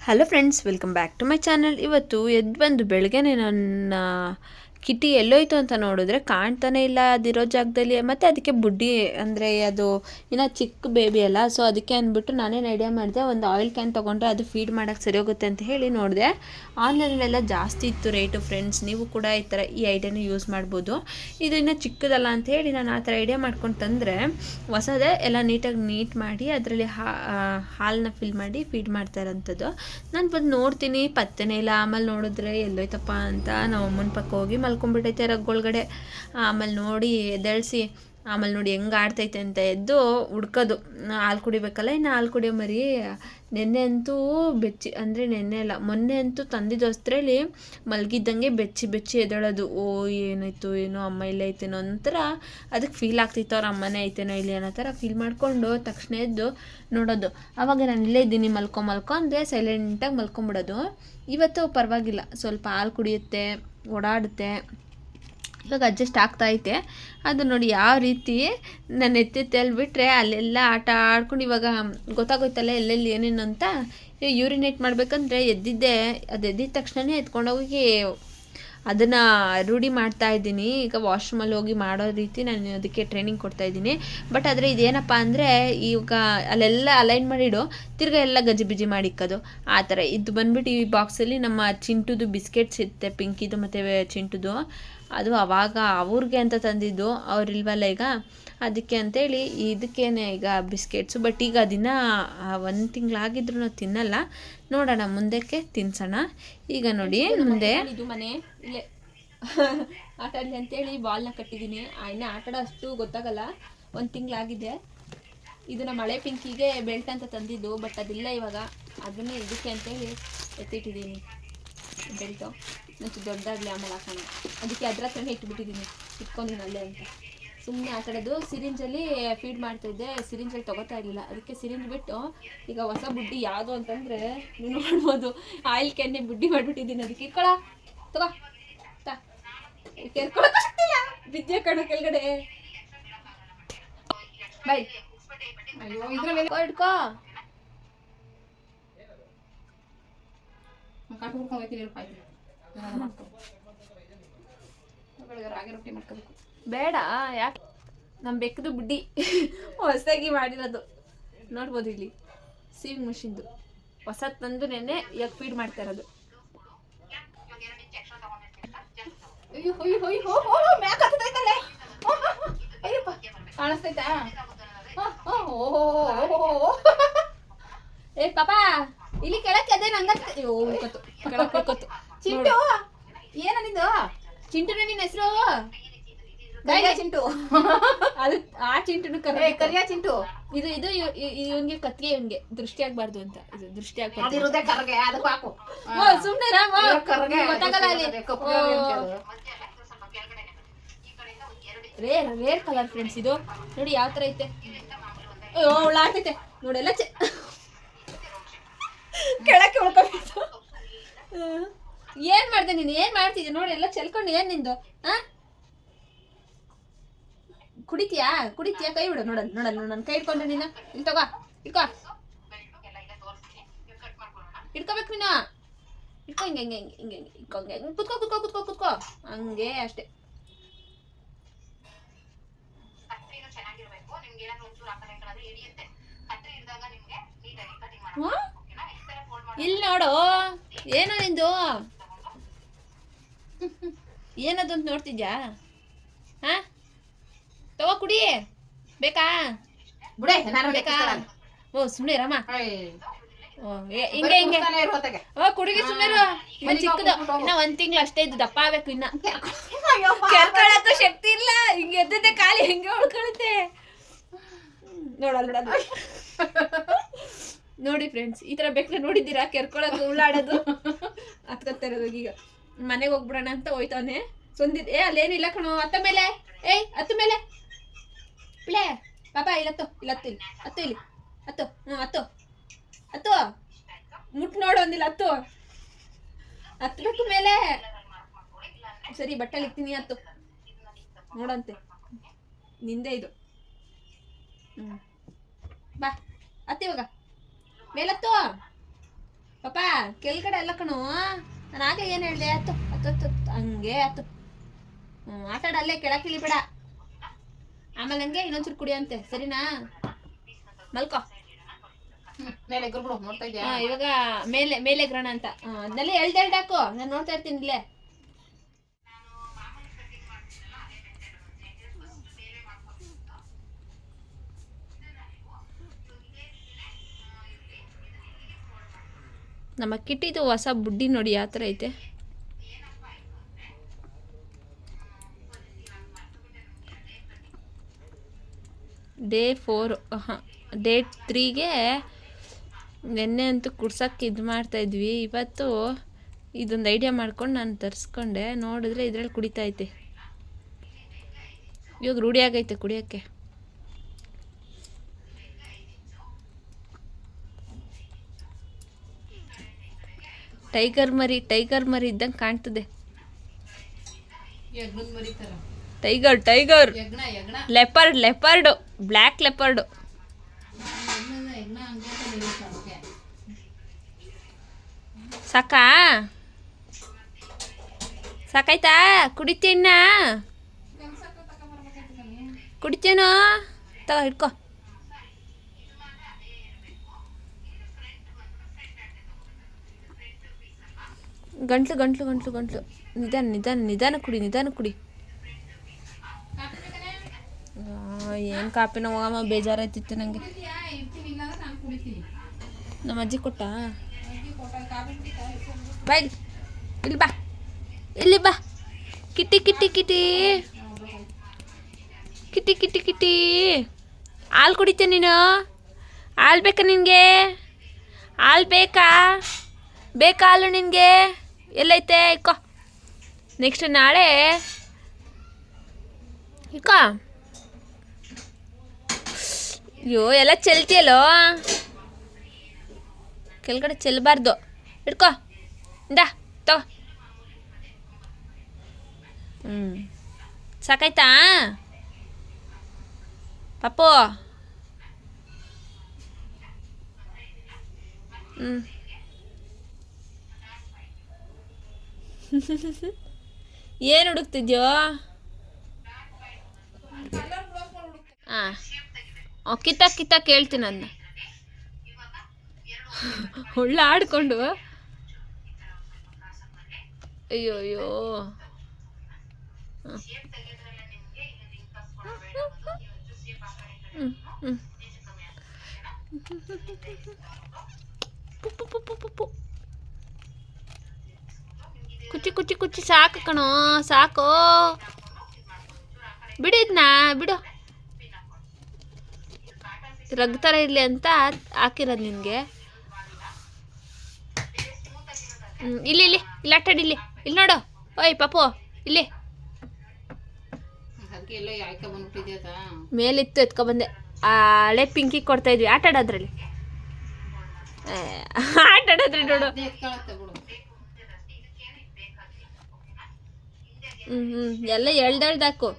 Hello friends, welcome back to my channel. ಇವತ್ತು ಎದ್ದು ಬಂದು ಬೆಳಗ್ಗೆನೆ ನನ್ನ ಕಿಟಿ ಎಲ್ಲೋಯ್ತು ಅಂತ ನೋಡಿದ್ರೆ ಕಾಣ್ತಾನೆ ಇಲ್ಲ ಅದಿರೋ ಜಾಗದಲ್ಲಿ. ಮತ್ತು ಅದಕ್ಕೆ ಬುಡ್ಡಿ ಅಂದರೆ ಅದು ಇನ್ನೂ ಚಿಕ್ಕ ಬೇಬಿ ಅಲ್ಲ, ಸೊ ಅದಕ್ಕೆ ಅಂದ್ಬಿಟ್ಟು ನಾನೇನು ಐಡಿಯಾ ಮಾಡಿದೆ, ಒಂದು ಆಯಿಲ್ ಕ್ಯಾನ್ ತೊಗೊಂಡ್ರೆ ಅದು ಫೀಡ್ ಮಾಡೋಕ್ಕೆ ಸರಿ ಹೋಗುತ್ತೆ ಅಂತ ಹೇಳಿ ನೋಡಿದೆ. ಆನ್ಲೈನಲ್ಲೆಲ್ಲ ಜಾಸ್ತಿ ಇತ್ತು ರೇಟು ಫ್ರೆಂಡ್ಸ್. ನೀವು ಕೂಡ ಈ ಐಡಿಯಾನ ಯೂಸ್ ಮಾಡ್ಬೋದು. ಇದು ಇನ್ನೂ ಚಿಕ್ಕದಲ್ಲ ಅಂತ ಹೇಳಿ ನಾನು ಆ ಥರ ಐಡಿಯಾ ಮಾಡ್ಕೊಂಡು ತಂದರೆ ಹೊಸದೇ ಎಲ್ಲ ನೀಟ್ ಮಾಡಿ ಅದರಲ್ಲಿ ಹಾಲನ್ನ ಫಿಲ್ ಮಾಡಿ ಫೀಡ್ ಮಾಡ್ತಾ ಇರೋಂಥದ್ದು. ನಾನು ಬಂದು ನೋಡ್ತೀನಿ, ಪತ್ತೆನೇ ಇಲ್ಲ. ಆಮೇಲೆ ನೋಡಿದ್ರೆ ಎಲ್ಲೋಯ್ತಪ್ಪ ಅಂತ ನಾವು ಅಮ್ಮನ ಪಕ್ಕ ಹೋಗಿ ಮಲ್ಕೊಂಡ್ಬಿಟ್ಟೈತೆ ರಗ್ಗೊಳಗಡೆ. ಆಮೇಲೆ ನೋಡಿ ಎದ್ದೇಳಿಸಿ, ಆಮೇಲೆ ನೋಡಿ ಹೆಂಗೆ ಆಡ್ತೈತೆ ಅಂತ ಎದ್ದು ಹುಡ್ಕೋದು. ಹಾಲು ಕುಡಿಬೇಕಲ್ಲ, ಇನ್ನು ಹಾಲು ಕುಡಿಯೋ ಮರಿ. ನೆನ್ನೆ ಅಂತೂ ಅಂದರೆ ನೆನ್ನೆ ಅಲ್ಲ, ಮೊನ್ನೆ ಅಂತೂ ತಂದಿದ್ದು ಹೊಸ್ತ್ರಲ್ಲಿ ಮಲಗಿದ್ದಂಗೆ ಬೆಚ್ಚಿ ಎದ್ದೇಳೋದು. ಓ ಏನಾಯ್ತು ಏನೋ, ಅಮ್ಮ ಇಲ್ಲ ಐತೇನೋ ಒಂಥರ ಅದಕ್ಕೆ ಫೀಲ್ ಆಗ್ತಿತ್ತು, ಅವ್ರ ಅಮ್ಮನೇ ಐತೇನೋ ಇಲ್ಲಿ ಅನ್ನೋ ಥರ ಫೀಲ್ ಮಾಡಿಕೊಂಡು ತಕ್ಷಣ ಎದ್ದು ನೋಡೋದು. ಆವಾಗ ನಾನು ಇಲ್ಲೇ ಇದ್ದೀನಿ ಮಲ್ಕೊ ಅಂದರೆ ಸೈಲೆಂಟಾಗಿ ಮಲ್ಕೊಂಬಿಡೋದು. ಇವತ್ತು ಪರವಾಗಿಲ್ಲ, ಸ್ವಲ್ಪ ಹಾಲು ಕುಡಿಯುತ್ತೆ, ಓಡಾಡುತ್ತೆ, ಇವಾಗ ಅಡ್ಜಸ್ಟ್ ಆಗ್ತಾಯಿದೆ. ಅದು ನೋಡಿ ಯಾವ ರೀತಿ ನಾನು ಎತ್ತಿಬಿಟ್ರೆ ಅಲ್ಲೆಲ್ಲ ಆಟ ಆಡ್ಕೊಂಡು ಇವಾಗ ಗೊತ್ತಾಗೋಯ್ತಲ್ಲ ಎಲ್ಲೆಲ್ಲಿ ಏನೇನು ಅಂತ. ಯೂರಿನೇಟ್ ಮಾಡಬೇಕಂದ್ರೆ ಎದ್ದಿದ್ದೆ, ಅದು ಎದ್ದಿದ ತಕ್ಷಣವೇ ಎತ್ಕೊಂಡೋಗಿ ಅದನ್ನು ರೂಢಿ ಮಾಡ್ತಾಯಿದ್ದೀನಿ. ಈಗ ವಾಶ್ರೂಮಲ್ಲಿ ಹೋಗಿ ಮಾಡೋ ರೀತಿ ನಾನು ಅದಕ್ಕೆ ಟ್ರೈನಿಂಗ್ ಕೊಡ್ತಾಯಿದ್ದೀನಿ. ಬಟ್ ಆದರೆ ಇದೇನಪ್ಪ ಅಂದರೆ, ಈಗ ಅಲ್ಲೆಲ್ಲ ಅಲೈನ್ ಮಾಡಿಡು, ತಿರ್ಗಾ ಎಲ್ಲ ಗಜಿಬಿಜಿ ಮಾಡಿಕ್ಕೋದು ಆ ಥರ. ಇದು ಬಂದ್ಬಿಟ್ಟು ಈ ಬಾಕ್ಸಲ್ಲಿ ನಮ್ಮ ಚಿಂಟುದು ಬಿಸ್ಕೆಟ್ಸ್ ಇರುತ್ತೆ, ಪಿಂಕಿದು ಮತ್ತು ಚಿಂಟುದು. ಅದು ಆವಾಗ ಅವ್ರಿಗೆ ಅಂತ ತಂದಿದ್ದು, ಅವ್ರಿಲ್ವಲ್ಲ ಈಗ, ಅದಕ್ಕೆ ಅಂತೇಳಿ ಇದಕ್ಕೇನೆ ಈಗ ಬಿಸ್ಕೆಟ್ಸು. ಬಟ್ ಈಗ ಅದನ್ನು 1 ತಿಂಗಳಾಗಿದ್ರು ನಾವು ತಿನ್ನಲ್ಲ. ನೋಡೋಣ ಮುಂದಕ್ಕೆ ತಿನ್ಸೋಣ. ಈಗ ನೋಡಿ ಮುಂದೆ ಇದು ಮನೆ ಇಲ್ಲೇ ಆಟ ಆಡಲಿ ಅಂತೇಳಿ ಬಾಲ್ನ ಕಟ್ಟಿದ್ದೀನಿ. ಇನ್ನು ಆಟ ಆಡೋ ಅಷ್ಟು ಗೊತ್ತಾಗಲ್ಲ, 1 ತಿಂಗಳಾಗಿದೆ. ಇದನ್ನು ಮಳೆ ಪಿಂಕಿಗೆ ಬೆಲ್ಟ್ ಅಂತ ತಂದಿದ್ದು, ಬಟ್ ಅದಿಲ್ಲ ಇವಾಗ. ಅದನ್ನೇ ಇದಕ್ಕೆ ಅಂತೇಳಿ ಎತ್ತಿಟ್ಟಿದ್ದೀನಿ ಬೆಲ್ಟು. ಮತ್ತು ದೊಡ್ಡದಾಗಲಿ ಆಮೇಲೆ ಹಾಕೋಣ, ಅದಕ್ಕೆ ಅದ್ರ ಹತ್ರನೇ ಇಟ್ಬಿಟ್ಟಿದ್ದೀನಿ, ಇಟ್ಕೊಂಡಿದ್ದೀನಿ ಅಲ್ಲೇ ಅಂತ. ಸುಮ್ಮನೆ ಆ ಕಡೆದು ಸಿರಿಂಜಲ್ಲಿ ಫೀಡ್ ಮಾಡ್ತಾಯಿದ್ದೆ, ಸಿರಿಂಜಲ್ಲಿ ತೊಗೋತಾ ಇರಲಿಲ್ಲ. ಅದಕ್ಕೆ ಸಿರಿಂಜ್ ಬಿಟ್ಟು ಈಗ ಹೊಸ ಬುಡ್ಡಿ ಯಾವುದು ಅಂತಂದರೆ ನೀವು ನೋಡ್ಬೋದು, ಆಯಿಲ್ ಕ್ಯಾನ್ನೇ ಬುಡ್ಡಿ ಮಾಡಿಬಿಟ್ಟಿದ್ದೀನಿ. ಅದಕ್ಕೆ ಇಟ್ಕೊಳ ತಗೋ ಕೆರ್ಕೊಳಕ್ಕಾಗ್ತಿಲ್ಲ, ಬಿದ್ದೆ ಕಣೋ ಕೆಳಗಡೆ. ಬೈ ಇದ್ರ ಮೇಲೆ ಇಟ್ಕೋ. ರಾಗಿ ರೊಟ್ಟಿ ಮಾಡ್ಕೋಬೇಕು. ಬೇಡ, ಯಾಕೆ? ನಮ್ಮ ಬೆಕ್ಕದು ಬುಡ್ಡಿ ಹೊಸದಾಗಿ ಮಾಡಿರೋದು ನೋಡ್ಬೋದು. ಇಲ್ಲಿ ಸೀವಿಂಗ್ ಮಿಷಿನ್ದು ಹೊಸದು ತಂದು ನೆನ್ನೆ ಈಗ ಫೀಡ್ ಮಾಡ್ತಾ ಇರೋದು. ಕಾಣಿಸ್ತೈತಾ? ಏ ಪಾಪಾ, ಇಲ್ಲಿ ಕೆಳಕ್ಕೆ ಅದೇ ನಂಗ ಕೆಳಕ್ಕೆ ಚಿಂಟು. ಏನನಿದ್ದು ಚಿಂಟುನ ನಿನ್ನ ಹೆಸರು? ಚಿಂಟು. ಅದು ಆ ಚಿಂಟುನು ಕರಿಯ ಚಿಂಟು. ಇದು ಇದು ಇವನ್ಗೆ ಕತ್ತಿಗೆ, ಇವನ್ಗೆ ದೃಷ್ಟಿ ಆಗ್ಬಾರ್ದು ಅಂತ. ಇದು ದೃಷ್ಟಿ ಆಗ್ಬಾರ್ದು. ಸುಮ್ನೆ ಗೊತ್ತಾಗಲ್ಲ ಅಲ್ಲಿ. ರೇರ್ ಕಲರ್ ಫ್ರೆಂಡ್ಸ್ ಇದು. ನೋಡಿ ಯಾವ ತರ ಐತೆ. ಉಳ್ಳಾಡ್ತೈತೆ ನೋಡೆಲ್ಲ. ಕೆಳಕ್ಕೆ ಉಳ್ಕೊಬೇಕು. ಏನ್ ಮಾಡ್ದೆ ನೀನು? ಏನ್ ಮಾಡ್ತಿದ್ದೆ ನೋಡಿ, ಎಲ್ಲ ಚೆಲ್ಕೊಂಡು. ಏನ್ ನಿಂದು? ಕುಡಿತೀಯಾ? ಕೈ ಬಿಡು. ನೋಡಲ್ಲ ನನ್ನ ಕೈ ಇಟ್ಕೊಂಡ್ರೆ ನೀನು. ಇಲ್ಲಿ ತಗೋ, ಇಟ್ಕೋಬೇಕು ನೀನು. ಇಟ್ಕೊ, ಹಿಂಗೆ ಕುತ್ಕೋ ಹಂಗೆ ಅಷ್ಟೇ. ಇಲ್ಲಿ ನೋಡು, ಏನೋ ನಿಂದು? ಏನದು ಅಂತ ನೋಡ್ತಿದ್ಯಾ? ತಗೋ ಕುಡಿ. ಬೇಕಾ? ಬೇಕಾ? ಓ ಸುಮ್ಮನೆ ರಮ್ಮ. ಹಿಂಗೆ ಕುಡಿಗೆ ಸುಮ್ಮನೆ. ಇನ್ನು ಚಿಕ್ಕದು, ಇನ್ನ 1 ತಿಂಗಳು ಅಷ್ಟೇ ಇದ್ದು, ದಪ್ಪ ಆಗ್ಬೇಕು. ಇನ್ನ ಕೆರ್ಕೊಳಕ್ಕೂ ಶಕ್ತಿ ಇಲ್ಲ. ಹಿಂಗೆ ಎದ್ದಿದ್ದೆ ಖಾಲಿ ಹಿಂಗೆ ಉಳ್ಕೊಳುತ್ತೆ. ನೋಡಲ್ಲ ನೋಡಿ ಫ್ರೆಂಡ್ಸ್, ಈ ತರ ಬೇಕು ನೋಡಿದ್ದೀರಾ? ಕೆರ್ಕೊಳಕ್ಕೆ ಉಳ್ಳಾಡೋದು ಹತ್ಕೊತಾ ಇರೋದು. ಈಗ ಮನೆಗೆ ಹೋಗ್ಬಿಡೋಣ ಅಂತ ಹೋಯ್ತಾನೆ. ಸಂದಿದ್ದೆ ಅಲ್ಲೇನಿಲ್ಲ ಕಣೋ. ಅತ್ತ ಮೇಲೆ, ಹತ್ತು ಮೇಲೆ ಪ್ಲೇ ಪಾಪ. ಇಲ್ಲತ್ತು ಇಲ್ಲಿ ಹತ್ತು ಮುಟ್ ನೋಡು ಒಂದಿಲ್ಲ. ಹತ್ಬೇಕು ಮೇಲೆ. ಸರಿ, ಬಟ್ಟೆ ಇಕ್ತೀನಿ, ಹತ್ತು ನೋಡಂತೆ. ನಿಂದೆ ಇದು. ಬಾ ಹತ್ತಿ ಇವಾಗ ಮೇಲತ್ತು. ಪಾಪ ಕೆಳಗಡೆ ಎಲ್ಲ ಕಣು. ನಾನು ಆಗಲೇ ಏನು ಹೇಳಿದೆ? ಹತ್ತು ಹತ್ತು ಹತ್ತು ಹಂಗೆ ಹತ್ತು. ಆಟಾಡ ಅಲ್ಲೇ ಕೆಳಕ್ಕೆ ಇಳಿಬೇಡ. ಆಮೇಲೆ ಹಂಗೆ ಇನ್ನೊಂಚೂರು ಕುಡಿಯಂತೆ, ಸರಿನಾ? ಮಲ್ಕೋ. ಮೇಲೆ ಗುರುಗಳು ನೋಡ್ತಾ ಇದೆಯಾ? ಇವಾಗ ಮೇಲೆ ಗ್ರಹಣ ಅಂತ ಅದನ್ನೆಲ್ಲ ಎಳ್ದಾಕು, ನಾನು ನೋಡ್ತಾ ಇರ್ತೀನಿ ಇಲ್ಲೇ. ನಮ್ಮ ಕಿಟ್ಟಿದು ಹೊಸ ಬುಡ್ಡಿ ನೋಡಿ ಯಾವ ಥರ ಐತೆ. ಡೇ 4 ಡೇ 3ಗೆ ನೆನ್ನೆ ಅಂತೂ ಕುಡ್ಸೋಕ್ಕೆ ಇದು ಮಾಡ್ತಾಯಿದ್ವಿ. ಇವತ್ತು ಇದೊಂದು ಐಡಿಯಾ ಮಾಡ್ಕೊಂಡು ನಾನು ತರಿಸ್ಕೊಂಡೆ. ನೋಡಿದ್ರೆ ಇದ್ರಲ್ಲಿ ಕುಡಿತೈತೆ. ಇವಾಗ ರೂಢಿ ಆಗೈತೆ ಕುಡಿಯೋಕ್ಕೆ. ಟೈಗರ್ ಮರಿ ಇದ್ದಂಗೆ ಕಾಣ್ತದೆ. Tiger leopard black leopard. ಸಾಕಾಯ್ತಾ? ಕುಡಿತೀನ? ಕುಡಿತೇನೋ? ತಗೋ ಹಿಡ್ಕೊ. ಗಂಟ್ಲು ನಿಧಾನ ಕುಡಿ. ಏನು ಕಾಪಿನ ಹೋಗಮ್ಮ, ಬೇಜಾರಾಯ್ತಿತ್ತು ನನಗೆ. ನಮ್ಮ ಅಜ್ಜಿ ಕೊಟ್ಟ. ಬಾ ಇಲ್ಲಿ ಬಾ. ಕಿಟಿ ಹಾಲು ಕುಡಿತೇನೆ ನೀನು? ಹಾಲು ಬೇಕಾ ನಿನಗೆ? ಹಾಲು ಬೇಕಾ ಹಾಲು ನಿನಗೆ? ಎಲ್ಲೈತೆ ಇಕ್ಕೋ. ನೆಕ್ಸ್ಟ್ ನಾಳೆ ಇಕ್ಕೋ. ಅಯ್ಯೋ ಎಲ್ಲ ಚೆಲ್ತಿಯಲ್ಲೋ, ಕೆಳಗಡೆ ಚೆಲ್ಲಬಾರ್ದು. ಹಿಡ್ಕೋ ತಗೋ. ಸಾಕಾಯ್ತಾ ಪಾಪು? ಏನು ಹುಡುಕ್ತಿದ್ಯೋ? ಕಿತ್ತ ಕೇಳ್ತೀನಿ ನನ್ನ ಹುಳ್ಳ ಆಡ್ಕೊಂಡು. ಅಯ್ಯೋ ಕುಚ್ಚಿ ಸಾಕು ಕಣೋ, ಸಾಕು. ಬಿಡು. ರಗ್ ಥರ ಇರಲಿ ಅಂತ ಹಾಕಿರೋದು ನಿನಗೆ. ಇಲ್ಲಿ ಆಟಾಡಿ. ಇಲ್ಲಿ ನೋಡು. ಓಯ್ ಪಾಪು, ಇಲ್ಲಿ ಮೇಲಿತ್ತು ಎತ್ಕೊಬಂದೆ. ಹಳೆ ಪಿಂಕಿ ಕೊಡ್ತಾ ಇದ್ವಿ. ಆಟಾಡೋದ್ರಲ್ಲಿ ನೋಡು. ಎಲ್ಲ ಎಳ್ದಾಕು.